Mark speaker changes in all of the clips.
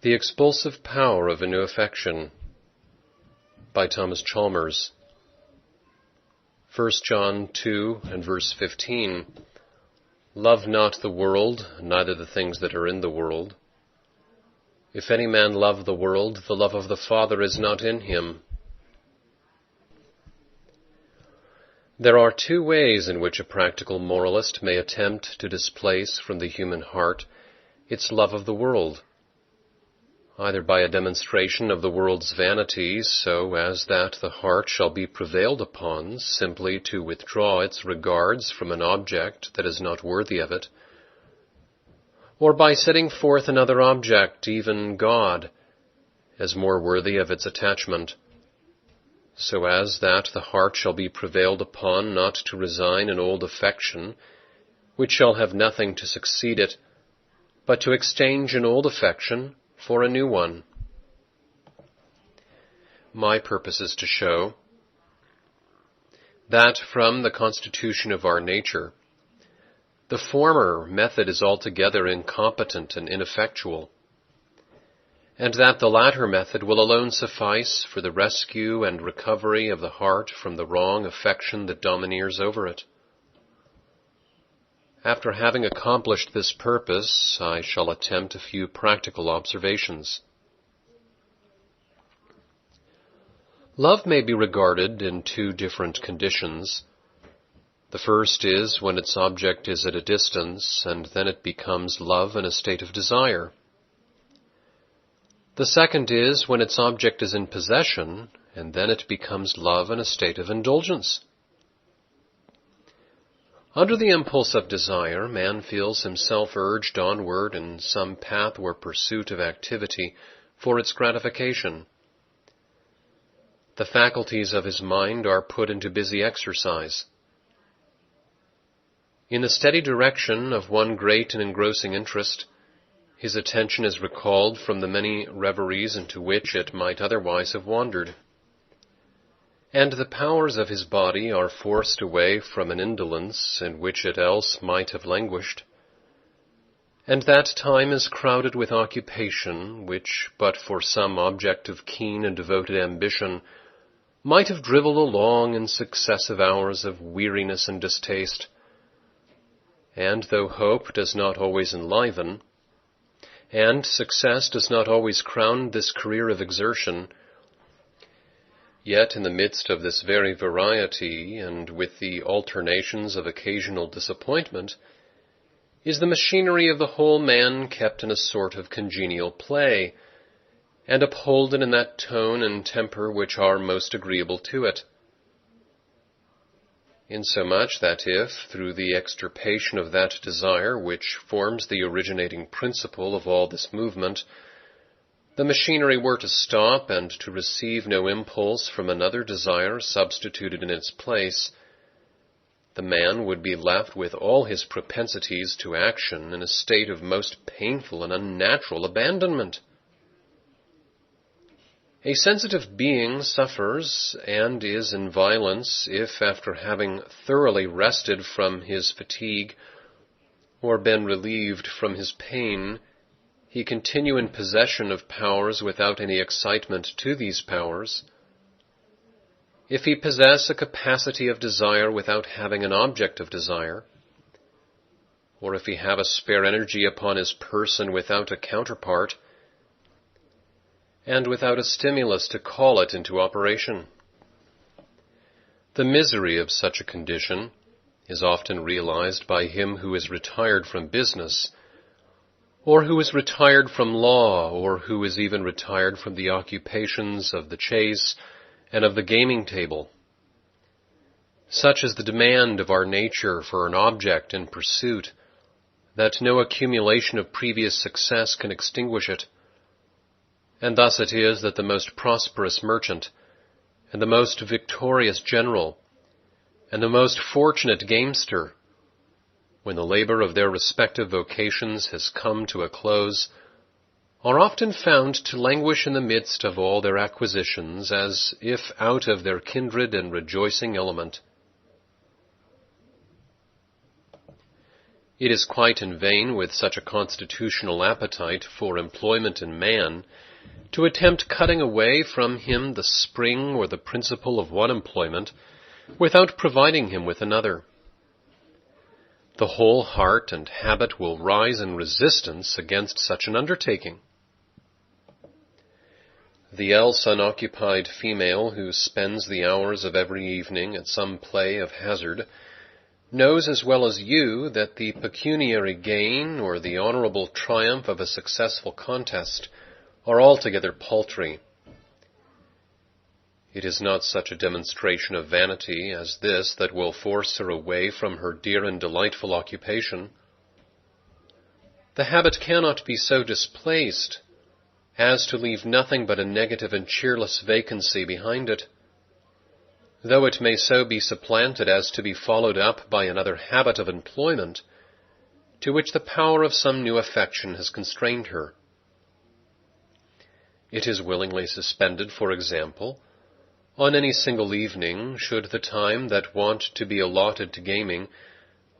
Speaker 1: The Expulsive Power of a New Affection by Thomas Chalmers. 1 John 2 and verse 15. Love not the world, neither the things that are in the world. If any man love the world, the love of the Father is not in him. There are two ways in which a practical moralist may attempt to displace from the human heart its love of the world, either by a demonstration of the world's vanities, so as that the heart shall be prevailed upon simply to withdraw its regards from an object that is not worthy of it, or by setting forth another object, even God, as more worthy of its attachment, so as that the heart shall be prevailed upon not to resign an old affection, which shall have nothing to succeed it, but to exchange an old affection for a new one. My purpose is to show that from the constitution of our nature, the former method is altogether incompetent and ineffectual, and that the latter method will alone suffice for the rescue and recovery of the heart from the wrong affection that domineers over it. After having accomplished this purpose, I shall attempt a few practical observations. Love may be regarded in two different conditions. The first is when its object is at a distance, and then it becomes love in a state of desire. The second is when its object is in possession, and then it becomes love in a state of indulgence. Under the impulse of desire, man feels himself urged onward in some path or pursuit of activity for its gratification. The faculties of his mind are put into busy exercise. In the steady direction of one great and engrossing interest, his attention is recalled from the many reveries into which it might otherwise have wandered, and the powers of his body are forced away from an indolence in which it else might have languished, and that time is crowded with occupation which, but for some object of keen and devoted ambition, might have dribbled along in successive hours of weariness and distaste. And though hope does not always enliven, and success does not always crown this career of exertion, yet in the midst of this very variety, and with the alternations of occasional disappointment, is the machinery of the whole man kept in a sort of congenial play, and upholden in that tone and temper which are most agreeable to it. Insomuch that if, through the extirpation of that desire which forms the originating principle of all this movement, the machinery were to stop and to receive no impulse from another desire substituted in its place, the man would be left with all his propensities to action in a state of most painful and unnatural abandonment. A sensitive being suffers and is in violence if, after having thoroughly rested from his fatigue or been relieved from his pain, he continue in possession of powers without any excitement to these powers. If he possess a capacity of desire without having an object of desire, or if he have a spare energy upon his person without a counterpart, and without a stimulus to call it into operation. The misery of such a condition is often realized by him who is retired from business, or who is retired from law, or who is even retired from the occupations of the chase and of the gaming table. Such is the demand of our nature for an object in pursuit, that no accumulation of previous success can extinguish it. And thus it is that the most prosperous merchant, and the most victorious general, and the most fortunate gamester, when the labor of their respective vocations has come to a close, are often found to languish in the midst of all their acquisitions as if out of their kindred and rejoicing element. It is quite in vain with such a constitutional appetite for employment in man to attempt cutting away from him the spring or the principle of one employment without providing him with another. The whole heart and habit will rise in resistance against such an undertaking. The else unoccupied female who spends the hours of every evening at some play of hazard knows as well as you that the pecuniary gain or the honorable triumph of a successful contest are altogether paltry. It is not such a demonstration of vanity as this that will force her away from her dear and delightful occupation. The habit cannot be so displaced as to leave nothing but a negative and cheerless vacancy behind it, though it may so be supplanted as to be followed up by another habit of employment, to which the power of some new affection has constrained her. It is willingly suspended, for example, on any single evening, should the time that wont to be allotted to gaming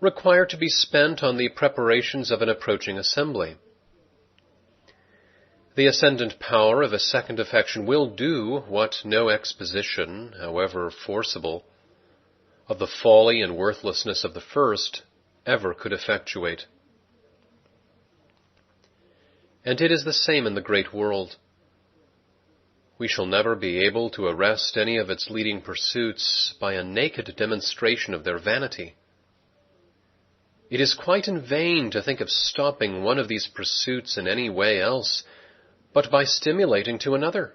Speaker 1: require to be spent on the preparations of an approaching assembly. The ascendant power of a second affection will do what no exposition, however forcible, of the folly and worthlessness of the first ever could effectuate. And it is the same in the great world. We shall never be able to arrest any of its leading pursuits by a naked demonstration of their vanity. It is quite in vain to think of stopping one of these pursuits in any way else but by stimulating to another.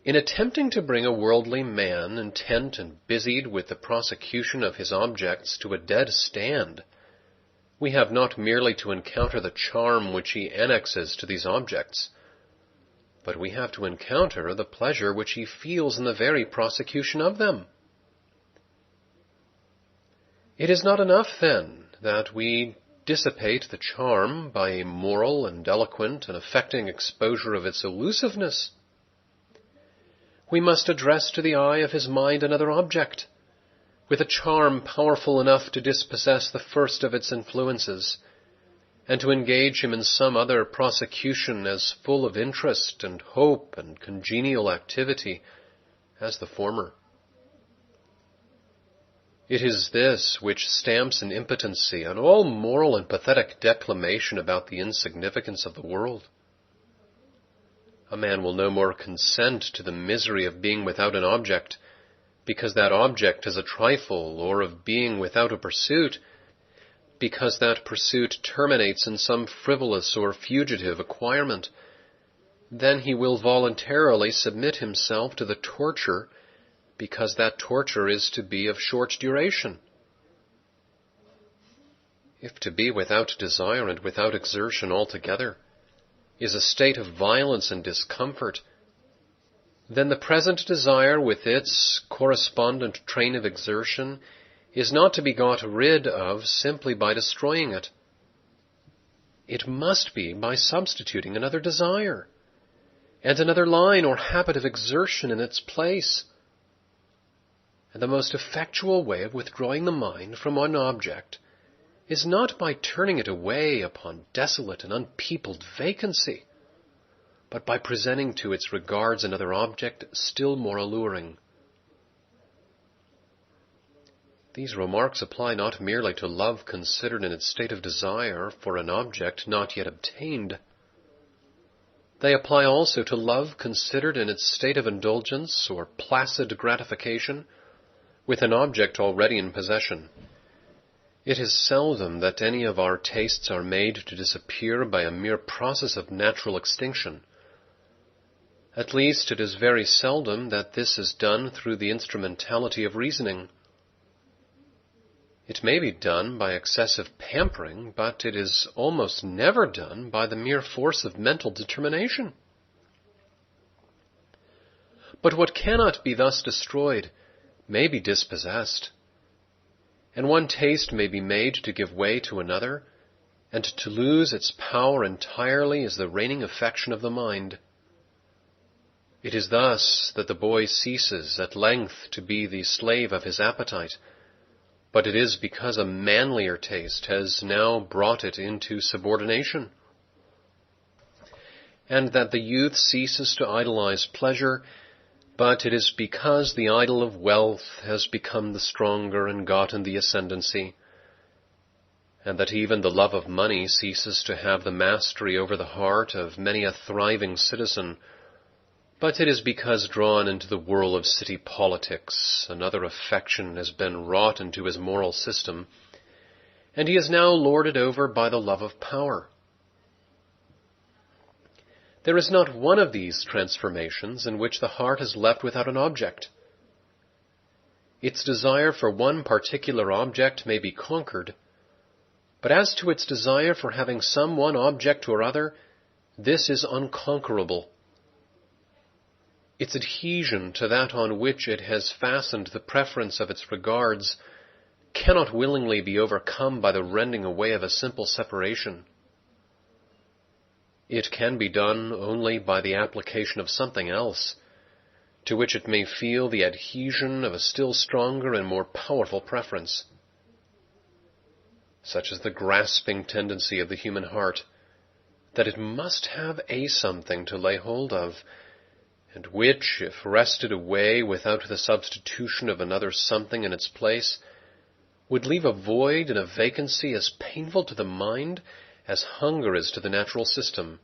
Speaker 1: In attempting to bring a worldly man intent and busied with the prosecution of his objects to a dead stand, we have not merely to encounter the charm which he annexes to these objects, but we have to encounter the pleasure which he feels in the very prosecution of them. It is not enough, then, that we dissipate the charm by a moral and eloquent and affecting exposure of its elusiveness. We must address to the eye of his mind another object, with a charm powerful enough to dispossess the first of its influences, and to engage him in some other prosecution as full of interest and hope and congenial activity as the former. It is this which stamps an impotency on all moral and pathetic declamation about the insignificance of the world. A man will no more consent to the misery of being without an object, because that object is a trifle, or of being without a pursuit, because that pursuit terminates in some frivolous or fugitive acquirement. Then he will voluntarily submit himself to the torture, because that torture is to be of short duration. If to be without desire and without exertion altogether is a state of violence and discomfort, then the present desire with its correspondent train of exertion is not to be got rid of simply by destroying it. It must be by substituting another desire, and another line or habit of exertion in its place. And the most effectual way of withdrawing the mind from one object is not by turning it away upon desolate and unpeopled vacancy, but by presenting to its regards another object still more alluring. These remarks apply not merely to love considered in its state of desire for an object not yet obtained. They apply also to love considered in its state of indulgence or placid gratification with an object already in possession. It is seldom that any of our tastes are made to disappear by a mere process of natural extinction. At least it is very seldom that this is done through the instrumentality of reasoning. It may be done by excessive pampering, but it is almost never done by the mere force of mental determination. But what cannot be thus destroyed may be dispossessed, and one taste may be made to give way to another, and to lose its power entirely as the reigning affection of the mind. It is thus that the boy ceases at length to be the slave of his appetite, but it is because a manlier taste has now brought it into subordination, and that the youth ceases to idolize pleasure, but it is because the idol of wealth has become the stronger and gotten the ascendancy, and that even the love of money ceases to have the mastery over the heart of many a thriving citizen, but it is because, drawn into the whirl of city politics, another affection has been wrought into his moral system, and he is now lorded over by the love of power. There is not one of these transformations in which the heart is left without an object. Its desire for one particular object may be conquered, but as to its desire for having some one object or other, this is unconquerable. Its adhesion to that on which it has fastened the preference of its regards cannot willingly be overcome by the rending away of a simple separation. It can be done only by the application of something else, to which it may feel the adhesion of a still stronger and more powerful preference. Such is the grasping tendency of the human heart, that it must have a something to lay hold of, and which, if wrested away without the substitution of another something in its place, would leave a void and a vacancy as painful to the mind as hunger is to the natural system.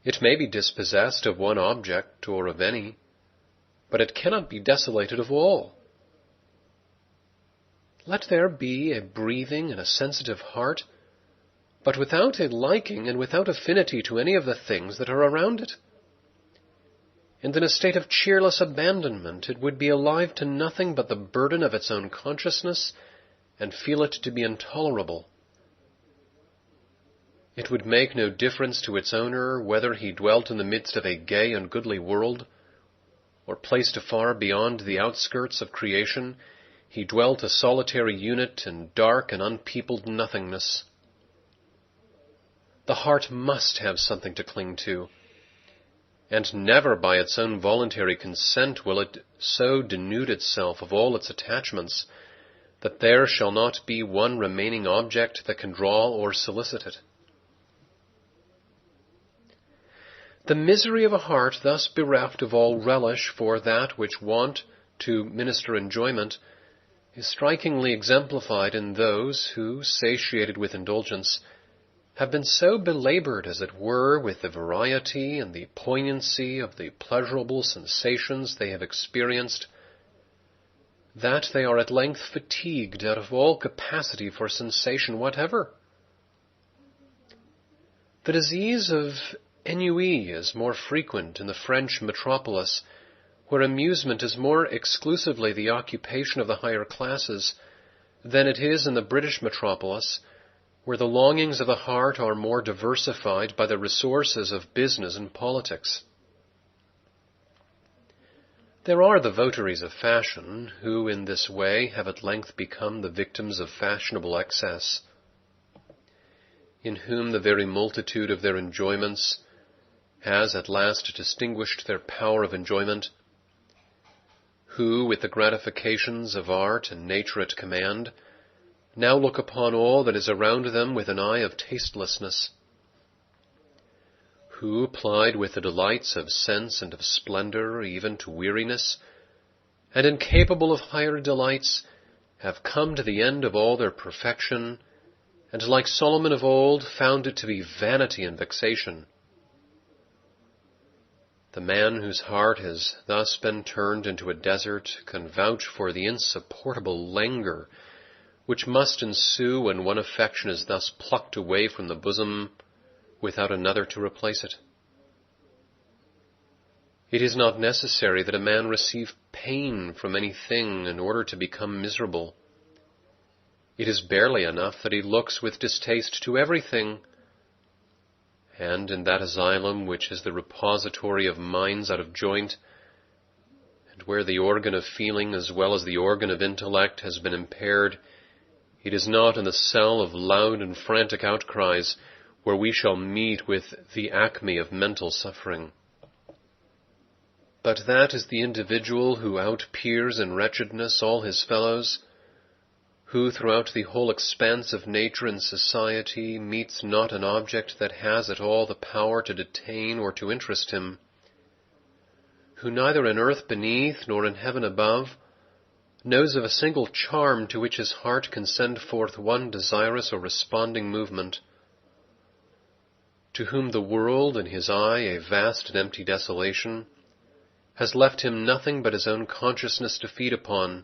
Speaker 1: It may be dispossessed of one object or of any, but it cannot be desolated of all. Let there be a breathing and a sensitive heart, but without a liking and without affinity to any of the things that are around it. And in a state of cheerless abandonment, it would be alive to nothing but the burden of its own consciousness and feel it to be intolerable. It would make no difference to its owner whether he dwelt in the midst of a gay and goodly world, or placed afar beyond the outskirts of creation, he dwelt a solitary unit in dark and unpeopled nothingness. The heart must have something to cling to, and never by its own voluntary consent will it so denude itself of all its attachments that there shall not be one remaining object that can draw or solicit it. The misery of a heart thus bereft of all relish for that which wont to minister enjoyment is strikingly exemplified in those who, satiated with indulgence, have been so belabored, as it were, with the variety and the poignancy of the pleasurable sensations they have experienced, that they are at length fatigued out of all capacity for sensation whatever. The disease of ennui is more frequent in the French metropolis, where amusement is more exclusively the occupation of the higher classes, than it is in the British metropolis, where the longings of the heart are more diversified by the resources of business and politics. There are the votaries of fashion, who in this way have at length become the victims of fashionable excess, in whom the very multitude of their enjoyments has at last distinguished their power of enjoyment, who, with the gratifications of art and nature at command, now look upon all that is around them with an eye of tastelessness, who, plied with the delights of sense and of splendor even to weariness, and incapable of higher delights, have come to the end of all their perfection, and like Solomon of old, found it to be vanity and vexation. The man whose heart has thus been turned into a desert can vouch for the insupportable languor which must ensue when one affection is thus plucked away from the bosom without another to replace it. It is not necessary that a man receive pain from anything in order to become miserable. It is barely enough that he looks with distaste to everything, and in that asylum which is the repository of minds out of joint, and where the organ of feeling as well as the organ of intellect has been impaired, it is not in the cell of loud and frantic outcries where we shall meet with the acme of mental suffering. but that is the individual who outpeers in wretchedness all his fellows, who throughout the whole expanse of nature and society meets not an object that has at all the power to detain or to interest him, who neither in earth beneath nor in heaven above knows of a single charm to which his heart can send forth one desirous or responding movement, to whom the world, in his eye a vast and empty desolation, has left him nothing but his own consciousness to feed upon,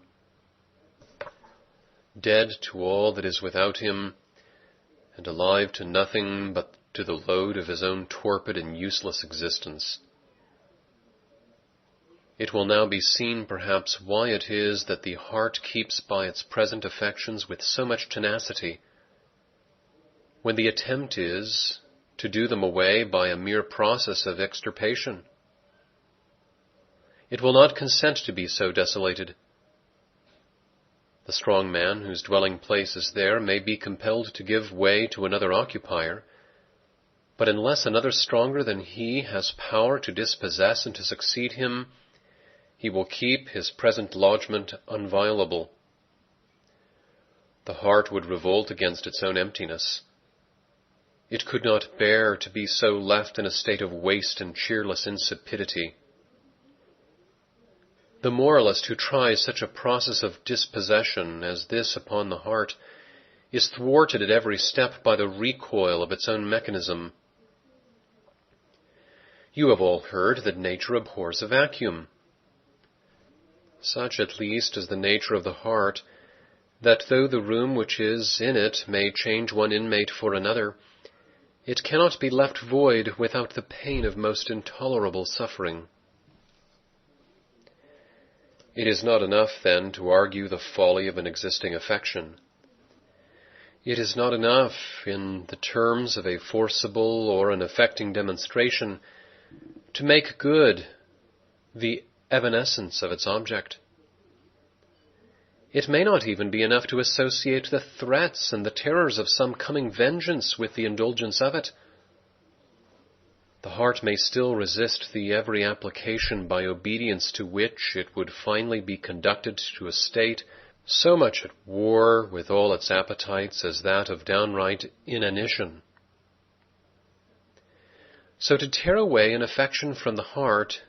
Speaker 1: dead to all that is without him, and alive to nothing but to the load of his own torpid and useless existence. It will now be seen, perhaps, why it is that the heart keeps by its present affections with so much tenacity, when the attempt is to do them away by a mere process of extirpation. It will not consent to be so desolated. The strong man whose dwelling place is there may be compelled to give way to another occupier, but unless another stronger than he has power to dispossess and to succeed him, he will keep his present lodgment unviolable. The heart would revolt against its own emptiness. It could not bear to be so left in a state of waste and cheerless insipidity. The moralist who tries such a process of dispossession as this upon the heart is thwarted at every step by the recoil of its own mechanism. You have all heard that nature abhors a vacuum. Such at least is the nature of the heart, that though the room which is in it may change one inmate for another, it cannot be left void without the pain of most intolerable suffering. It is not enough, then, to argue the folly of an existing affection. It is not enough, in the terms of a forcible or an affecting demonstration, to make good the evanescence of its object. It may not even be enough to associate the threats and the terrors of some coming vengeance with the indulgence of it. The heart may still resist the every application by obedience to which it would finally be conducted to a state so much at war with all its appetites as that of downright inanition. So to tear away an affection from the heart,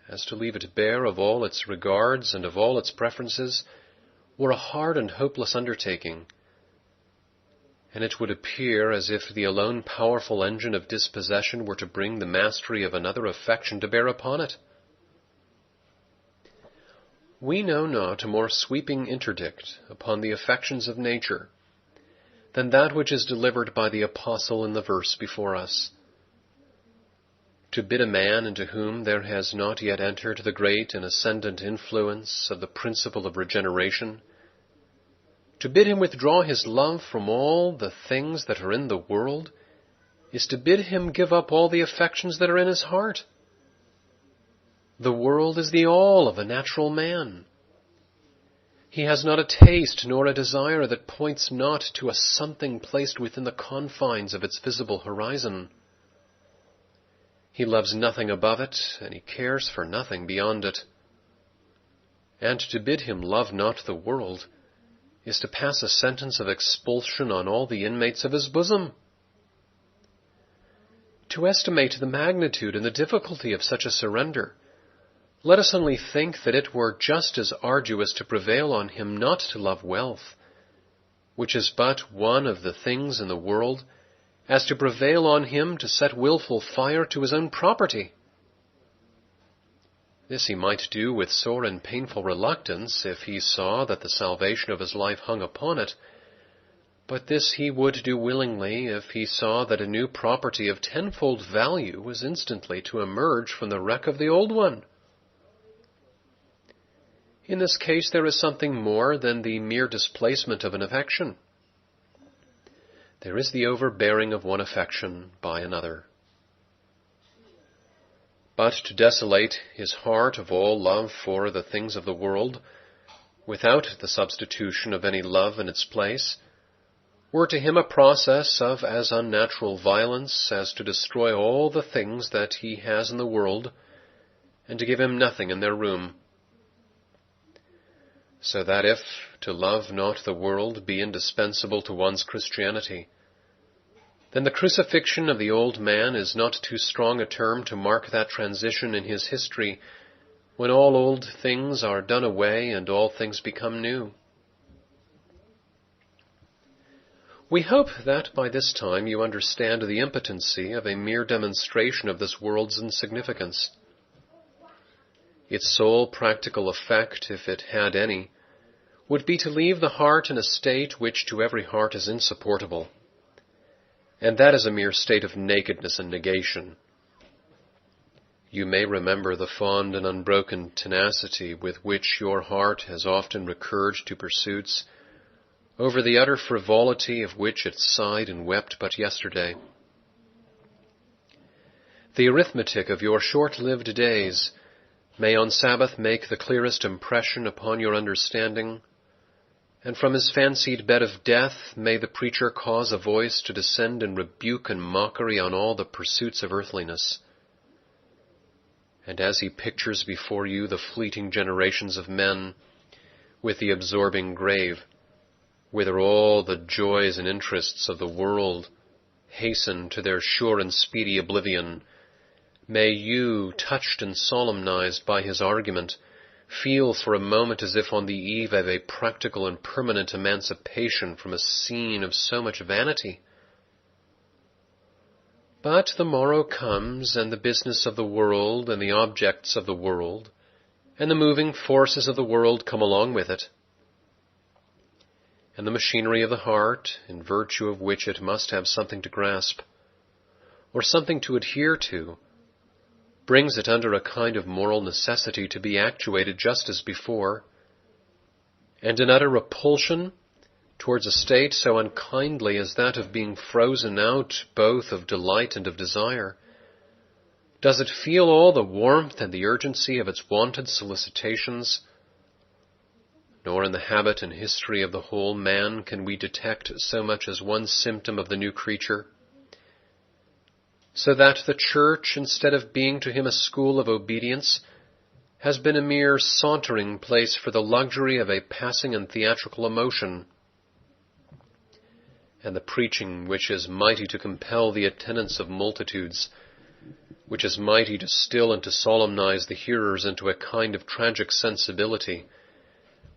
Speaker 1: as to leave it bare of all its regards and of all its preferences, were a hard and hopeless undertaking, and it would appear as if the alone powerful engine of dispossession were to bring the mastery of another affection to bear upon it. We know not a more sweeping interdict upon the affections of nature than that which is delivered by the Apostle in the verse before us. To bid a man into whom there has not yet entered the great and ascendant influence of the principle of regeneration, to bid him withdraw his love from all the things that are in the world, is to bid him give up all the affections that are in his heart. The world is the all of a natural man. He has not a taste nor a desire that points not to a something placed within the confines of its visible horizon. He loves nothing above it, and he cares for nothing beyond it. And to bid him love not the world is to pass a sentence of expulsion on all the inmates of his bosom. To estimate the magnitude and the difficulty of such a surrender, let us only think that it were just as arduous to prevail on him not to love wealth, which is but one of the things in the world, as to prevail on him to set wilful fire to his own property. This he might do with sore and painful reluctance if he saw that the salvation of his life hung upon it, but this he would do willingly if he saw that a new property of tenfold value was instantly to emerge from the wreck of the old one. In this case there is something more than the mere displacement of an affection. There is the overbearing of one affection by another. But to desolate his heart of all love for the things of the world, without the substitution of any love in its place, were to him a process of as unnatural violence as to destroy all the things that he has in the world, and to give him nothing in their room. So that if to love not the world be indispensable to one's Christianity, then the crucifixion of the old man is not too strong a term to mark that transition in his history when all old things are done away and all things become new. We hope that by this time you understand the impotency of a mere demonstration of this world's insignificance. Its sole practical effect, if it had any, would be to leave the heart in a state which to every heart is insupportable, and that is a mere state of nakedness and negation. You may remember the fond and unbroken tenacity with which your heart has often recurred to pursuits over the utter frivolity of which it sighed and wept but yesterday. The arithmetic of your short-lived days may on Sabbath make the clearest impression upon your understanding, and from his fancied bed of death may the preacher cause a voice to descend in rebuke and mockery on all the pursuits of earthliness. And as he pictures before you the fleeting generations of men, with the absorbing grave, whither all the joys and interests of the world hasten to their sure and speedy oblivion, may you, touched and solemnized by his argument, feel for a moment as if on the eve of a practical and permanent emancipation from a scene of so much vanity. But the morrow comes, and the business of the world, and the objects of the world, and the moving forces of the world come along with it. And the machinery of the heart, in virtue of which it must have something to grasp, or something to adhere to, brings it under a kind of moral necessity to be actuated just as before, and in utter repulsion towards a state so unkindly as that of being frozen out both of delight and of desire, does it feel all the warmth and the urgency of its wonted solicitations. Nor in the habit and history of the whole man can we detect so much as one symptom of the new creature, so that the Church, instead of being to him a school of obedience, has been a mere sauntering place for the luxury of a passing and theatrical emotion, and the preaching which is mighty to compel the attendance of multitudes, which is mighty to still and to solemnize the hearers into a kind of tragic sensibility,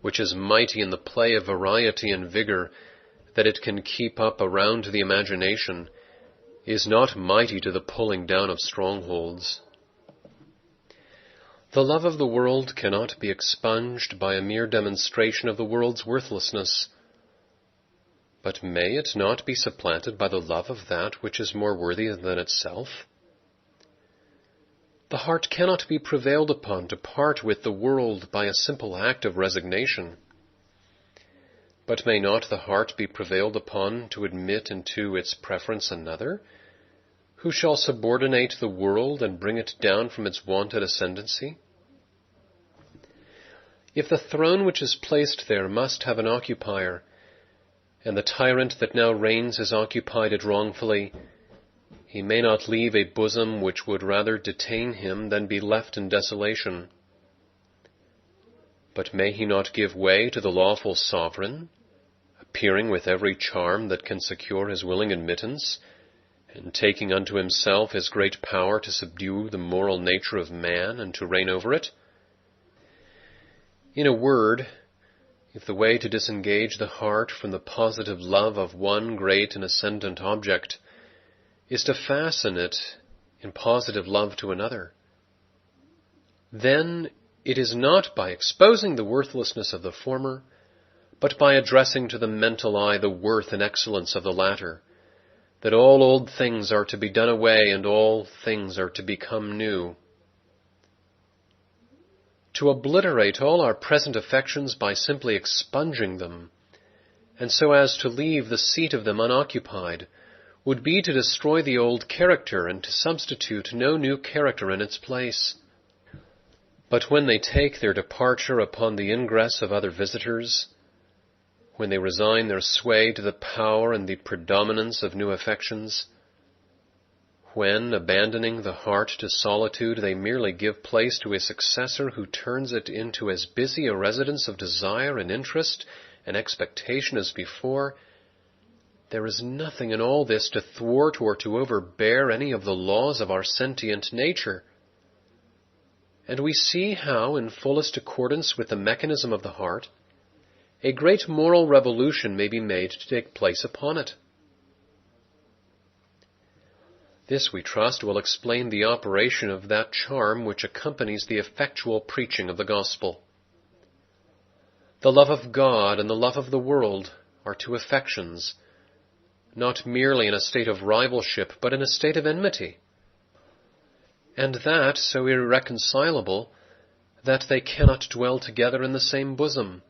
Speaker 1: which is mighty in the play of variety and vigor that it can keep up around the imagination, is not mighty to the pulling down of strongholds. The love of the world cannot be expunged by a mere demonstration of the world's worthlessness. But may it not be supplanted by the love of that which is more worthy than itself? The heart cannot be prevailed upon to part with the world by a simple act of resignation. But may not the heart be prevailed upon to admit into its preference another, who shall subordinate the world and bring it down from its wonted ascendancy? If the throne which is placed there must have an occupier, and the tyrant that now reigns has occupied it wrongfully, he may not leave a bosom which would rather detain him than be left in desolation. But may he not give way to the lawful sovereign, appearing with every charm that can secure his willing admittance, and taking unto himself his great power to subdue the moral nature of man and to reign over it? In a word, if the way to disengage the heart from the positive love of one great and ascendant object is to fasten it in positive love to another, then it is not by exposing the worthlessness of the former, but by addressing to the mental eye the worth and excellence of the latter, that all old things are to be done away and all things are to become new. To obliterate all our present affections by simply expunging them, and so as to leave the seat of them unoccupied, would be to destroy the old character and to substitute no new character in its place. But when they take their departure upon the ingress of other visitors, when they resign their sway to the power and the predominance of new affections, when, abandoning the heart to solitude, they merely give place to a successor who turns it into as busy a residence of desire and interest and expectation as before, there is nothing in all this to thwart or to overbear any of the laws of our sentient nature. And we see how, in fullest accordance with the mechanism of the heart, a great moral revolution may be made to take place upon it. This, we trust, will explain the operation of that charm which accompanies the effectual preaching of the gospel. The love of God and the love of the world are two affections, not merely in a state of rivalship, but in a state of enmity, and that so irreconcilable that they cannot dwell together in the same bosom.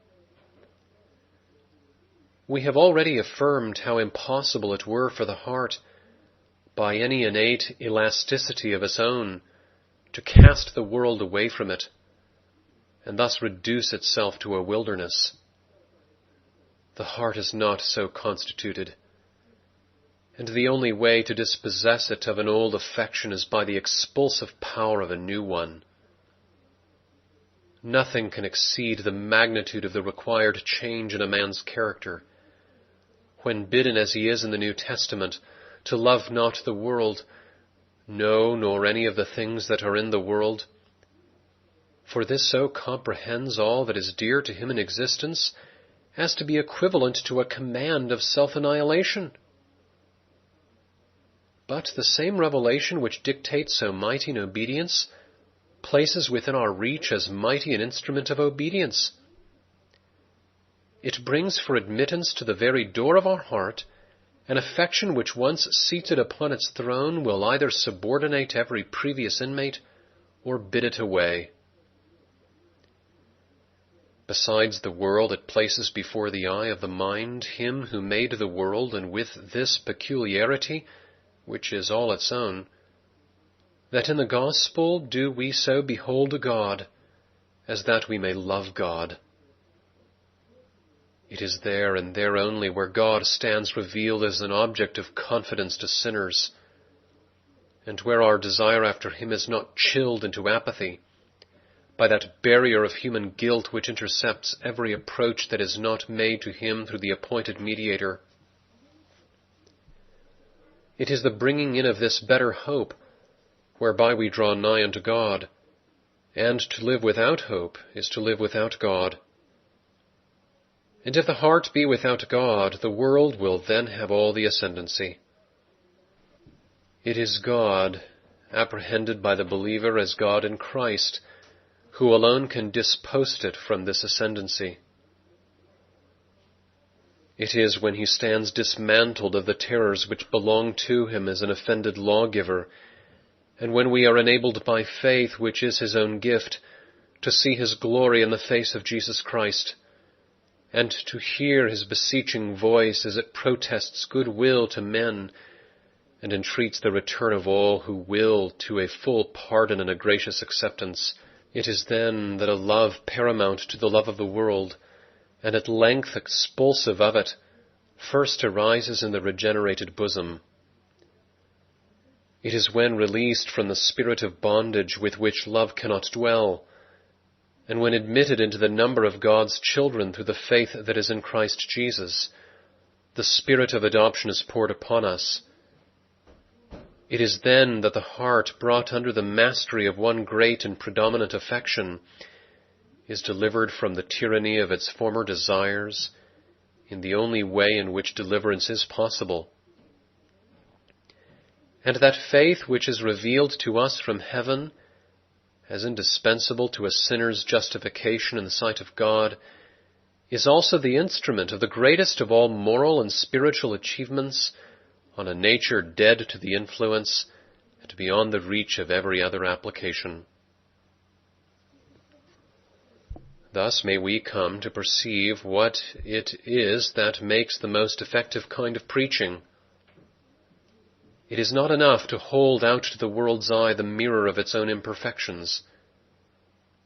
Speaker 1: We have already affirmed how impossible it were for the heart, by any innate elasticity of its own, to cast the world away from it, and thus reduce itself to a wilderness. The heart is not so constituted, and the only way to dispossess it of an old affection is by the expulsive power of a new one. Nothing can exceed the magnitude of the required change in a man's character, when bidden as he is in the New Testament to love not the world, no, nor any of the things that are in the world. For this so comprehends all that is dear to him in existence as to be equivalent to a command of self-annihilation. But the same revelation which dictates so mighty an obedience places within our reach as mighty an instrument of obedience. It brings for admittance to the very door of our heart an affection which, once seated upon its throne, will either subordinate every previous inmate or bid it away. Besides the world, it places before the eye of the mind him who made the world, and with this peculiarity, which is all its own, that in the gospel do we so behold God, as that we may love God. It is there and there only where God stands revealed as an object of confidence to sinners, and where our desire after him is not chilled into apathy by that barrier of human guilt which intercepts every approach that is not made to him through the appointed mediator. It is the bringing in of this better hope whereby we draw nigh unto God, and to live without hope is to live without God. And if the heart be without God, the world will then have all the ascendancy. It is God, apprehended by the believer as God in Christ, who alone can dispost it from this ascendancy. It is when he stands dismantled of the terrors which belong to him as an offended lawgiver, and when we are enabled by faith, which is his own gift, to see his glory in the face of Jesus Christ, and to hear his beseeching voice as it protests good will to men and entreats the return of all who will to a full pardon and a gracious acceptance. It is then that a love paramount to the love of the world, and at length expulsive of it, first arises in the regenerated bosom. It is when released from the spirit of bondage with which love cannot dwell, and when admitted into the number of God's children through the faith that is in Christ Jesus, the spirit of adoption is poured upon us. It is then that the heart, brought under the mastery of one great and predominant affection, is delivered from the tyranny of its former desires in the only way in which deliverance is possible. And that faith which is revealed to us from heaven as indispensable to a sinner's justification in the sight of God, is also the instrument of the greatest of all moral and spiritual achievements on a nature dead to the influence and beyond the reach of every other application. Thus may we come to perceive what it is that makes the most effective kind of preaching. It is not enough to hold out to the world's eye the mirror of its own imperfections.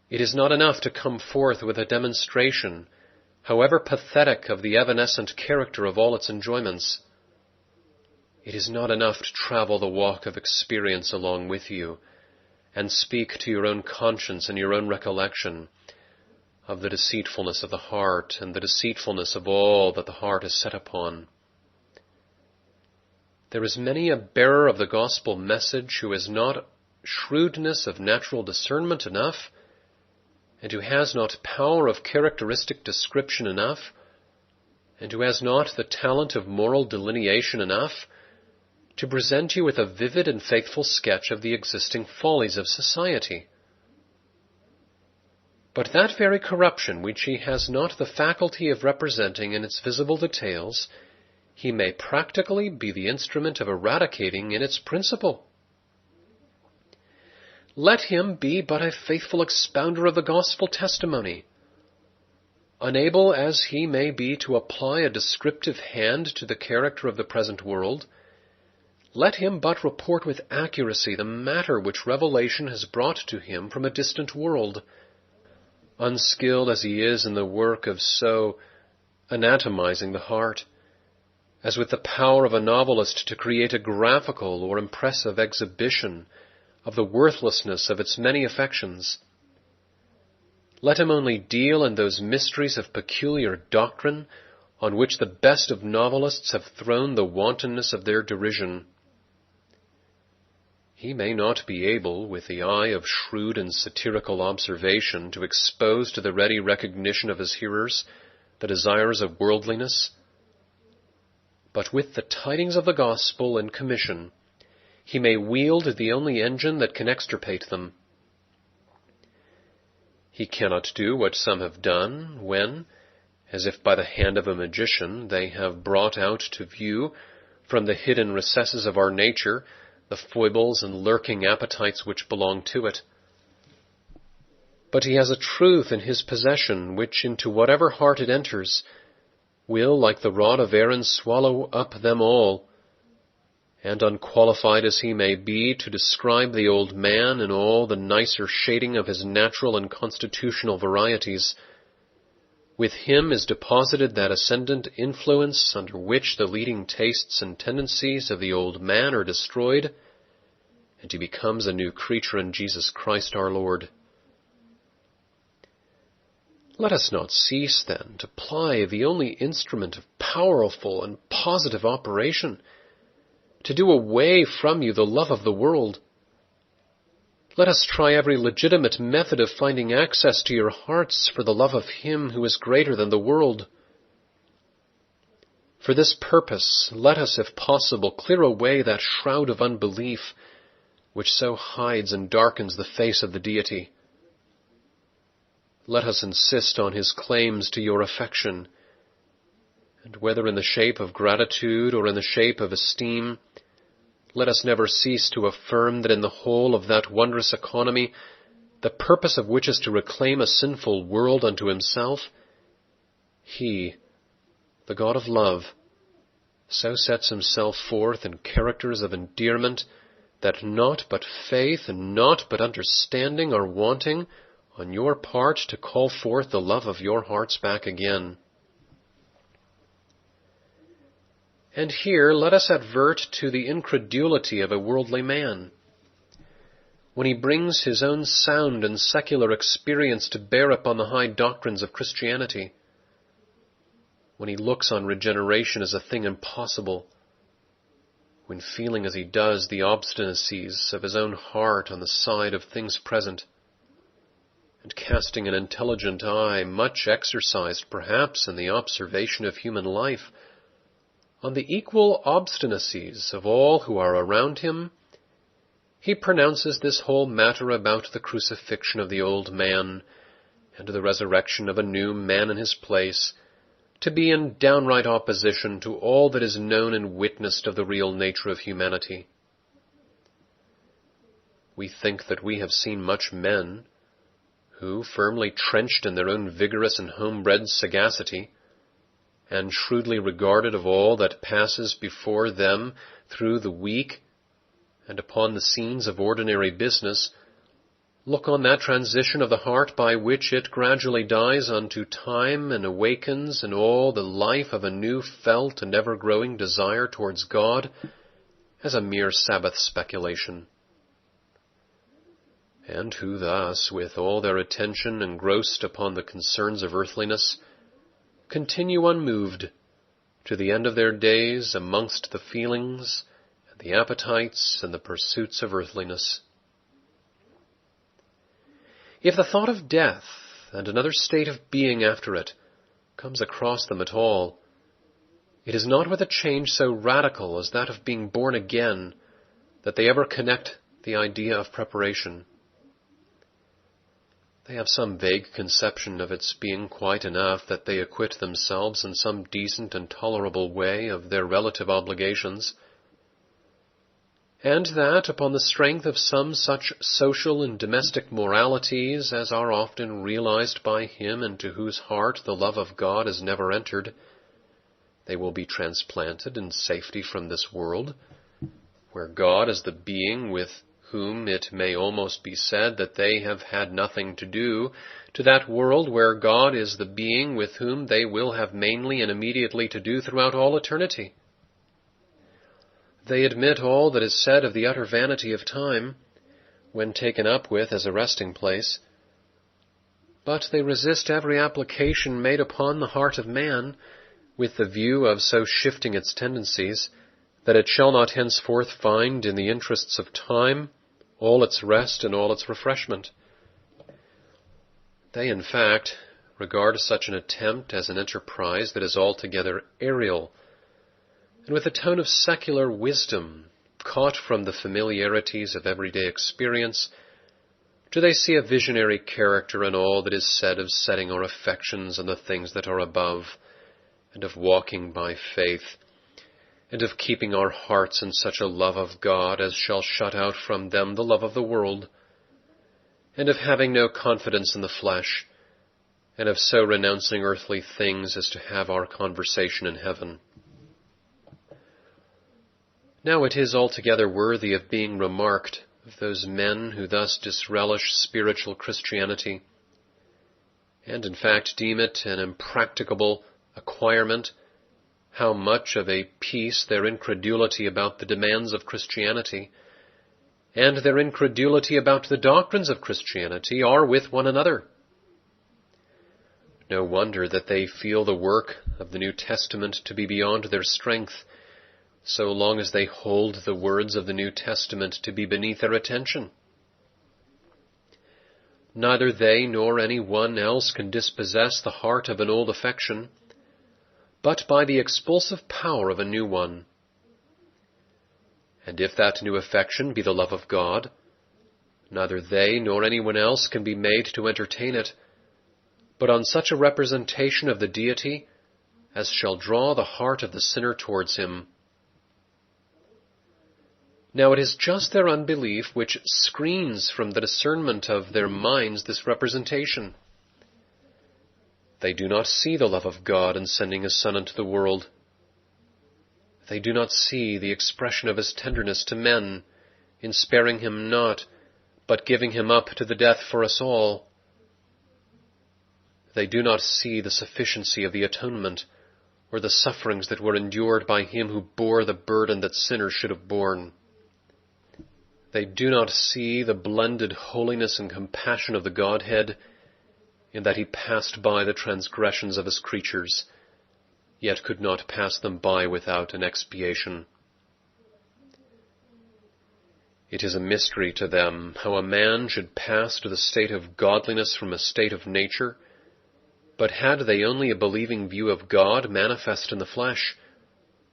Speaker 1: It is not enough to come forth with a demonstration, however pathetic, of the evanescent character of all its enjoyments. It is not enough to travel the walk of experience along with you and speak to your own conscience and your own recollection of the deceitfulness of the heart and the deceitfulness of all that the heart is set upon. There is many a bearer of the gospel message who has not shrewdness of natural discernment enough, and who has not power of characteristic description enough, and who has not the talent of moral delineation enough to present you with a vivid and faithful sketch of the existing follies of society. But that very corruption which he has not the faculty of representing in its visible details, he may practically be the instrument of eradicating in its principle. Let him be but a faithful expounder of the gospel testimony. Unable as he may be to apply a descriptive hand to the character of the present world, let him but report with accuracy the matter which revelation has brought to him from a distant world, unskilled as he is in the work of so anatomizing the heart, as with the power of a novelist to create a graphical or impressive exhibition of the worthlessness of its many affections. Let him only deal in those mysteries of peculiar doctrine on which the best of novelists have thrown the wantonness of their derision. He may not be able, with the eye of shrewd and satirical observation, to expose to the ready recognition of his hearers the desires of worldliness, but with the tidings of the gospel and commission, he may wield the only engine that can extirpate them. He cannot do what some have done when, as if by the hand of a magician, they have brought out to view from the hidden recesses of our nature the foibles and lurking appetites which belong to it. But he has a truth in his possession which, into whatever heart it enters, will, like the rod of Aaron, swallow up them all. And unqualified as he may be to describe the old man in all the nicer shading of his natural and constitutional varieties, with him is deposited that ascendant influence under which the leading tastes and tendencies of the old man are destroyed, and he becomes a new creature in Jesus Christ our Lord. Let us not cease, then, to ply the only instrument of powerful and positive operation, to do away from you the love of the world. Let us try every legitimate method of finding access to your hearts for the love of him who is greater than the world. For this purpose, let us, if possible, clear away that shroud of unbelief which so hides and darkens the face of the deity. Let us insist on his claims to your affection, and whether in the shape of gratitude or in the shape of esteem, let us never cease to affirm that in the whole of that wondrous economy, the purpose of which is to reclaim a sinful world unto himself, he, the God of love, so sets himself forth in characters of endearment that naught but faith and naught but understanding are wanting on your part to call forth the love of your hearts back again. And here let us advert to the incredulity of a worldly man. When he brings his own sound and secular experience to bear upon the high doctrines of Christianity, when he looks on regeneration as a thing impossible, when feeling as he does the obstinacies of his own heart on the side of things present, and casting an intelligent eye, much exercised perhaps in the observation of human life, on the equal obstinacies of all who are around him, he pronounces this whole matter about the crucifixion of the old man and the resurrection of a new man in his place to be in downright opposition to all that is known and witnessed of the real nature of humanity. We think that we have seen much men who, firmly trenched in their own vigorous and homebred sagacity, and shrewdly regarded of all that passes before them through the week and upon the scenes of ordinary business, look on that transition of the heart by which it gradually dies unto time and awakens in all the life of a new felt and ever-growing desire towards God as a mere Sabbath speculation, and who thus, with all their attention engrossed upon the concerns of earthliness, continue unmoved to the end of their days amongst the feelings and the appetites and the pursuits of earthliness. If the thought of death and another state of being after it comes across them at all, it is not with a change so radical as that of being born again that they ever connect the idea of preparation. They have some vague conception of its being quite enough that they acquit themselves in some decent and tolerable way of their relative obligations, and that, upon the strength of some such social and domestic moralities as are often realized by him into whose heart the love of God has never entered, they will be transplanted in safety from this world, where God is the being with whom it may almost be said that they have had nothing to do, to that world where God is the being with whom they will have mainly and immediately to do throughout all eternity. They admit all that is said of the utter vanity of time, when taken up with as a resting place, but they resist every application made upon the heart of man, with the view of so shifting its tendencies, that it shall not henceforth find in the interests of time all its rest and all its refreshment. They, in fact, regard such an attempt as an enterprise that is altogether aerial, and with a tone of secular wisdom, caught from the familiarities of everyday experience, do they see a visionary character in all that is said of setting our affections on the things that are above, and of walking by faith, and of keeping our hearts in such a love of God as shall shut out from them the love of the world, and of having no confidence in the flesh, and of so renouncing earthly things as to have our conversation in heaven. Now it is altogether worthy of being remarked of those men who thus disrelish spiritual Christianity, and in fact deem it an impracticable acquirement, how much of a piece their incredulity about the demands of Christianity and their incredulity about the doctrines of Christianity are with one another. No wonder that they feel the work of the New Testament to be beyond their strength, so long as they hold the words of the New Testament to be beneath their attention. Neither they nor any one else can dispossess the heart of an old affection, but by the expulsive power of a new one. And if that new affection be the love of God, neither they nor anyone else can be made to entertain it, but on such a representation of the deity as shall draw the heart of the sinner towards him. Now it is just their unbelief which screens from the discernment of their minds this representation. They do not see the love of God in sending his Son into the world. They do not see the expression of his tenderness to men in sparing him not, but giving him up to the death for us all. They do not see the sufficiency of the atonement, or the sufferings that were endured by him who bore the burden that sinners should have borne. They do not see the blended holiness and compassion of the Godhead, in that he passed by the transgressions of his creatures, yet could not pass them by without an expiation. It is a mystery to them how a man should pass to the state of godliness from a state of nature, but had they only a believing view of God manifest in the flesh,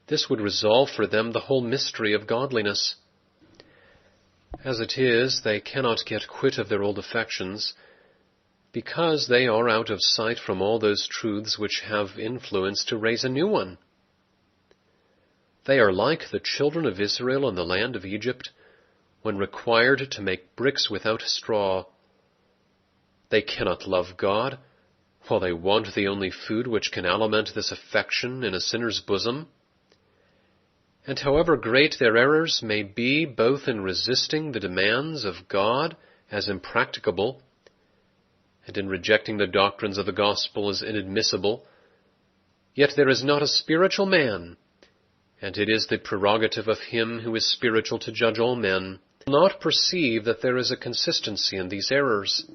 Speaker 1: this would resolve for them the whole mystery of godliness. As it is, they cannot get quit of their old affections, because they are out of sight from all those truths which have influence to raise a new one. They are like the children of Israel in the land of Egypt, when required to make bricks without straw. They cannot love God, while they want the only food which can aliment this affection in a sinner's bosom. And however great their errors may be, both in resisting the demands of God as impracticable, and in rejecting the doctrines of the gospel as inadmissible, yet there is not a spiritual man, and it is the prerogative of him who is spiritual to judge all men, will not perceive that there is a consistency in these errors.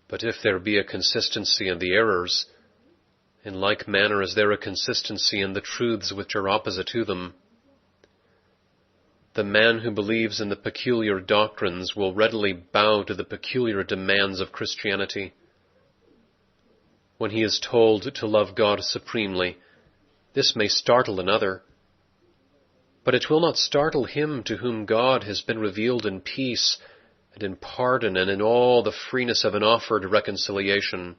Speaker 1: But if there be a consistency in the errors, in like manner is there a consistency in the truths which are opposite to them. The man who believes in the peculiar doctrines will readily bow to the peculiar demands of Christianity. When he is told to love God supremely, this may startle another, but it will not startle him to whom God has been revealed in peace and in pardon and in all the freeness of an offered reconciliation.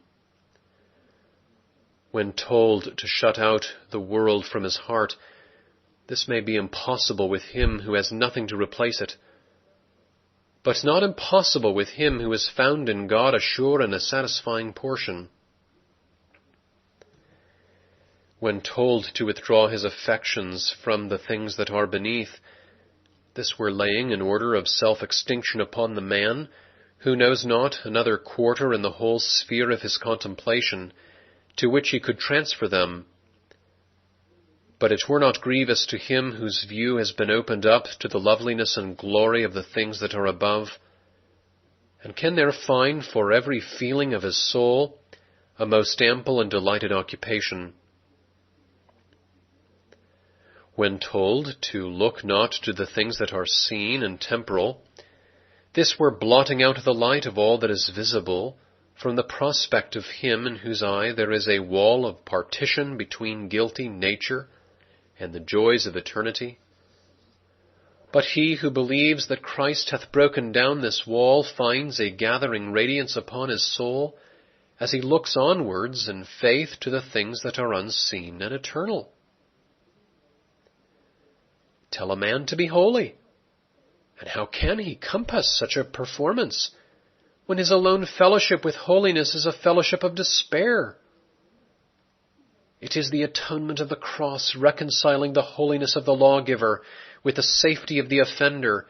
Speaker 1: When told to shut out the world from his heart, this may be impossible with him who has nothing to replace it, but not impossible with him who has found in God a sure and a satisfying portion. When told to withdraw his affections from the things that are beneath, this were laying in order of self-extinction upon the man who knows not another quarter in the whole sphere of his contemplation to which he could transfer them. But it were not grievous to him whose view has been opened up to the loveliness and glory of the things that are above, and can there find for every feeling of his soul a most ample and delighted occupation. When told to look not to the things that are seen and temporal, this were blotting out the light of all that is visible from the prospect of him in whose eye there is a wall of partition between guilty nature and the joys of eternity. But he who believes that Christ hath broken down this wall finds a gathering radiance upon his soul as he looks onwards in faith to the things that are unseen and eternal. Tell a man to be holy, and how can he compass such a performance when his alone fellowship with holiness is a fellowship of despair? It is the atonement of the cross reconciling the holiness of the lawgiver with the safety of the offender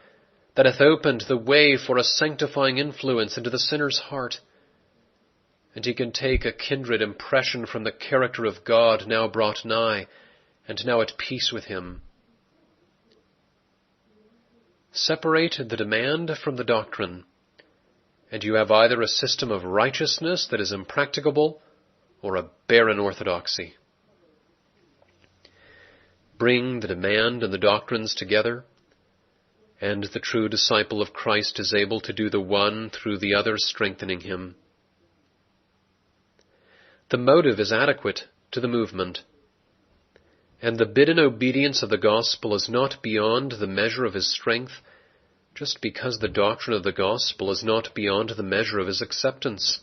Speaker 1: that hath opened the way for a sanctifying influence into the sinner's heart, and he can take a kindred impression from the character of God now brought nigh and now at peace with him. Separate the demand from the doctrine, and you have either a system of righteousness that is impracticable or a barren orthodoxy. Bring the demand and the doctrines together, and the true disciple of Christ is able to do the one through the other, strengthening him. The motive is adequate to the movement, and the bidden obedience of the gospel is not beyond the measure of his strength, just because the doctrine of the gospel is not beyond the measure of his acceptance.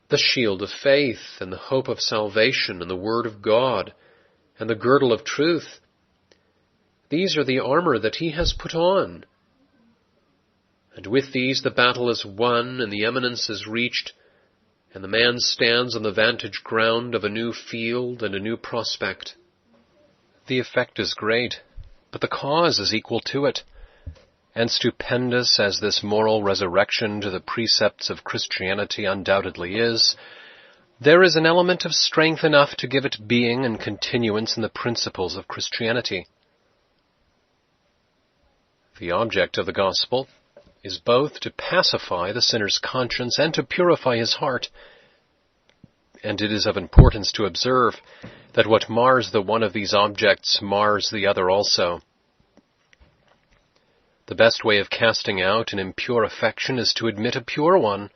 Speaker 1: The shield of faith and the hope of salvation and the word of God and the girdle of truth, these are the armor that he has put on. And with these the battle is won and the eminence is reached, and the man stands on the vantage ground of a new field and a new prospect. The effect is great, but the cause is equal to it, and stupendous as this moral resurrection to the precepts of Christianity undoubtedly is, there is an element of strength enough to give it being and continuance in the principles of Christianity. The object of the gospel is both to pacify the sinner's conscience and to purify his heart. And it is of importance to observe that what mars the one of these objects mars the other also. The best way of casting out an impure affection is to admit a pure one,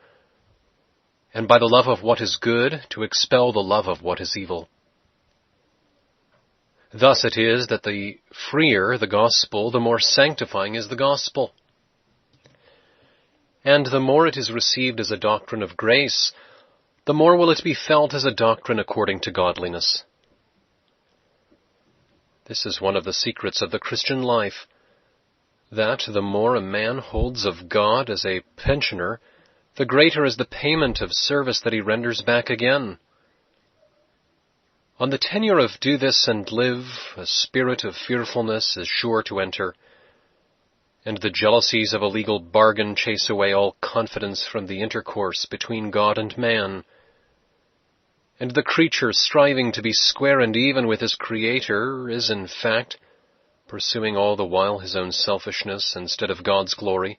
Speaker 1: and by the love of what is good to expel the love of what is evil. Thus it is that the freer the gospel, the more sanctifying is the gospel. And the more it is received as a doctrine of grace, the more will it be felt as a doctrine according to godliness. This is one of the secrets of the Christian life, that the more a man holds of God as a pensioner, the greater is the payment of service that he renders back again. On the tenure of do this and live, a spirit of fearfulness is sure to enter, and the jealousies of a legal bargain chase away all confidence from the intercourse between God and man. and the creature striving to be square and even with his Creator is, in fact, pursuing all the while his own selfishness instead of God's glory.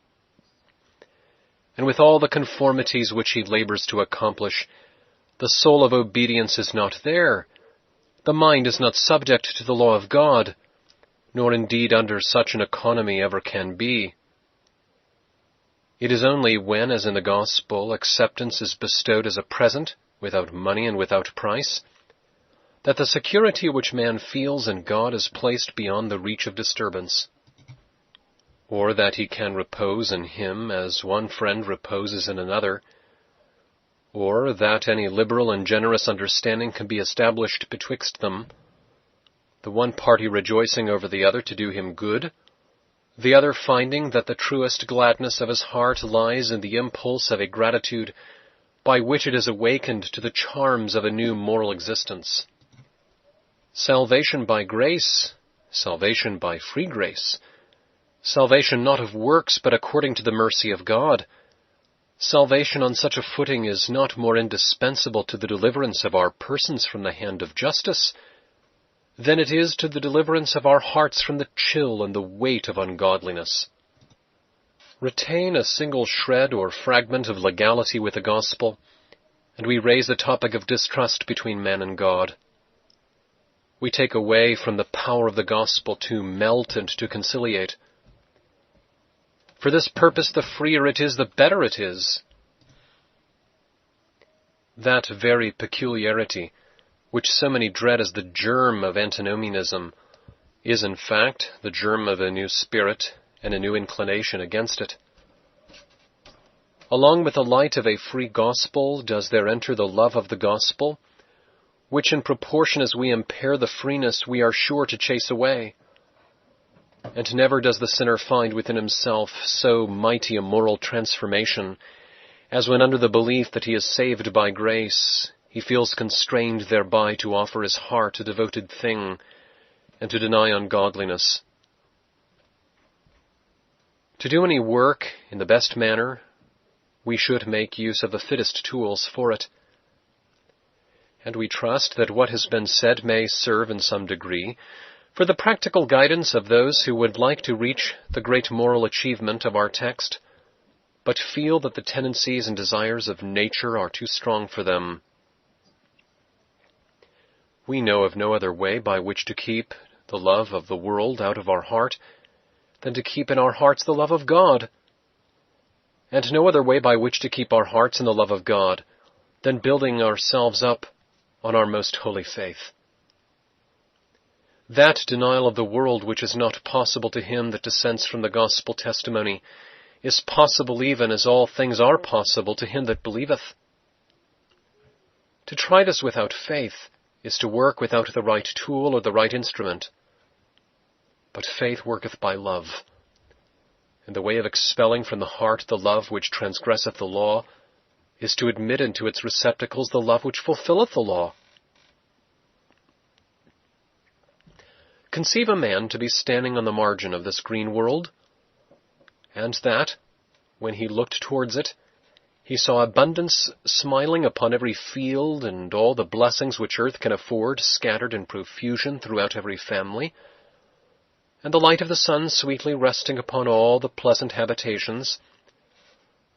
Speaker 1: And with all the conformities which he labors to accomplish, the soul of obedience is not there. The mind is not subject to the law of God, nor indeed under such an economy ever can be. It is only when, as in the gospel, acceptance is bestowed as a present, without money and without price, that the security which man feels in God is placed beyond the reach of disturbance, or that he can repose in him as one friend reposes in another, or that any liberal and generous understanding can be established betwixt them, the one party rejoicing over the other to do him good, the other finding that the truest gladness of his heart lies in the impulse of a gratitude by which it is awakened to the charms of a new moral existence. Salvation by grace, salvation by free grace, salvation not of works but according to the mercy of God, salvation on such a footing is not more indispensable to the deliverance of our persons from the hand of justice than it is to the deliverance of our hearts from the chill and the weight of ungodliness. Retain a single shred or fragment of legality with the gospel, and we raise the topic of distrust between man and God. We take away from the power of the gospel to melt and to conciliate. For this purpose, the freer it is, the better it is. That very peculiarity, which so many dread as the germ of antinomianism, is in fact the germ of a new spirit and a new inclination against it. Along with the light of a free gospel does there enter the love of the gospel, which in proportion as we impair the freeness we are sure to chase away. And never does the sinner find within himself so mighty a moral transformation as when under the belief that he is saved by grace, he feels constrained thereby to offer his heart a devoted thing and to deny ungodliness. To do any work in the best manner, we should make use of the fittest tools for it. And we trust that what has been said may serve in some degree for the practical guidance of those who would like to reach the great moral achievement of our text, but feel that the tendencies and desires of nature are too strong for them. We know of no other way by which to keep the love of the world out of our heart than to keep in our hearts the love of God, and no other way by which to keep our hearts in the love of God than building ourselves up on our most holy faith. That denial of the world which is not possible to him that dissents from the gospel testimony is possible even as all things are possible to him that believeth. To try this without faith is to work without the right tool or the right instrument. But faith worketh by love, and the way of expelling from the heart the love which transgresseth the law is to admit into its receptacles the love which fulfilleth the law. Conceive a man to be standing on the margin of this green world, and that, when he looked towards it, he saw abundance smiling upon every field, and all the blessings which earth can afford scattered in profusion throughout every family, and the light of the sun sweetly resting upon all the pleasant habitations,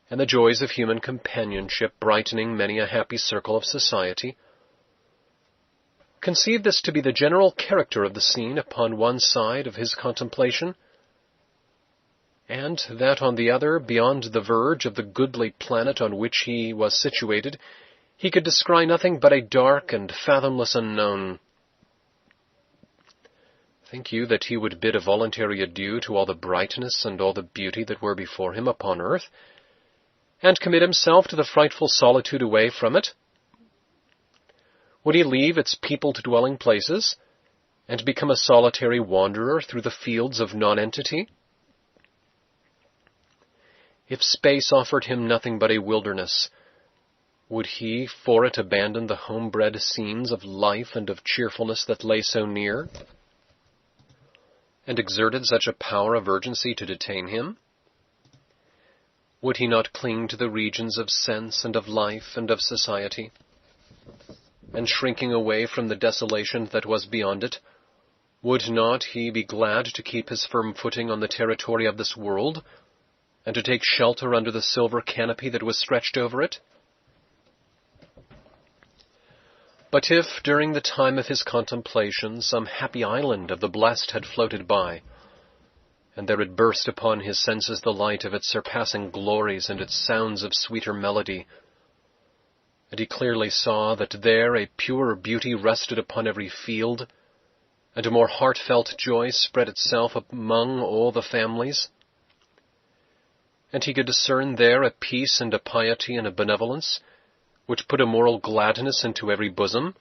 Speaker 1: and the joys of human companionship brightening many a happy circle of society. Conceive this to be the general character of the scene upon one side of his contemplation, and that on the other, beyond the verge of the goodly planet on which he was situated, he could descry nothing but a dark and fathomless unknown. Think you that he would bid a voluntary adieu to all the brightness and all the beauty that were before him upon earth, and commit himself to the frightful solitude away from it? Would he leave its peopled dwelling places, and become a solitary wanderer through the fields of nonentity? If space offered him nothing but a wilderness, would he for it abandon the homebred scenes of life and of cheerfulness that lay so near, and exerted such a power of urgency to detain him? Would he not cling to the regions of sense and of life and of society? and shrinking away from the desolation that was beyond it, would not he be glad to keep his firm footing on the territory of this world, and to take shelter under the silver canopy that was stretched over it? But if, during the time of his contemplation, some happy island of the blessed had floated by, and there had burst upon his senses the light of its surpassing glories and its sounds of sweeter melody, and he clearly saw that there a purer beauty rested upon every field, and a more heartfelt joy spread itself among all the families, and he could discern there a peace and a piety and a benevolence which put a moral gladness into every bosom,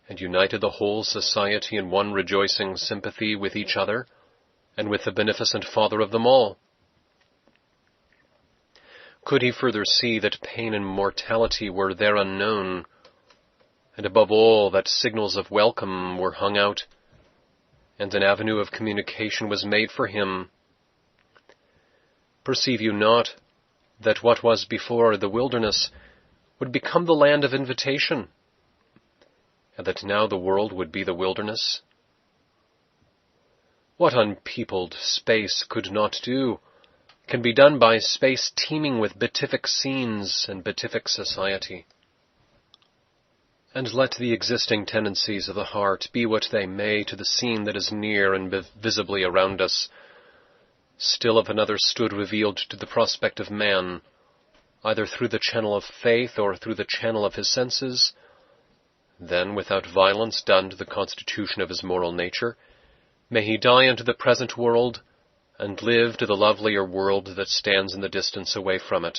Speaker 1: and united the whole society in one rejoicing sympathy with each other, and with the beneficent Father of them all. Could he further see that pain and mortality were there unknown, and above all that signals of welcome were hung out, and an avenue of communication was made for him? Perceive you not that what was before the wilderness would become the land of invitation, and that now the world would be the wilderness? What unpeopled space could not do can be done by space teeming with beatific scenes and beatific society. And let the existing tendencies of the heart be what they may to the scene that is near and visibly around us, still if another stood revealed to the prospect of man, either through the channel of faith or through the channel of his senses, then, without violence done to the constitution of his moral nature, may he die unto the present world, and live to the lovelier world that stands in the distance away from it.